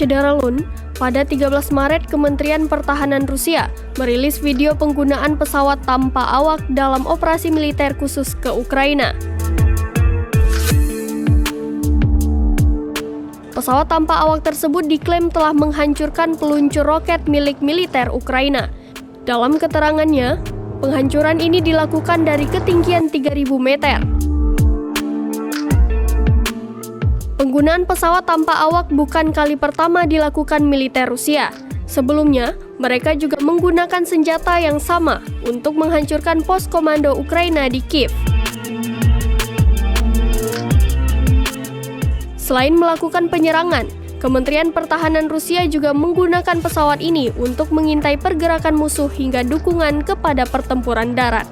Shederalun, pada 13 Maret Kementerian Pertahanan Rusia merilis video penggunaan pesawat tanpa awak dalam operasi militer khusus ke Ukraina. Pesawat tanpa awak tersebut diklaim telah menghancurkan peluncur roket milik militer Ukraina. Dalam keterangannya, penghancuran ini dilakukan dari ketinggian 3.000 meter. Penggunaan pesawat tanpa awak bukan kali pertama dilakukan militer Rusia. Sebelumnya, mereka juga menggunakan senjata yang sama untuk menghancurkan pos komando Ukraina di Kiev. Selain melakukan penyerangan, Kementerian Pertahanan Rusia juga menggunakan pesawat ini untuk mengintai pergerakan musuh hingga dukungan kepada pertempuran darat.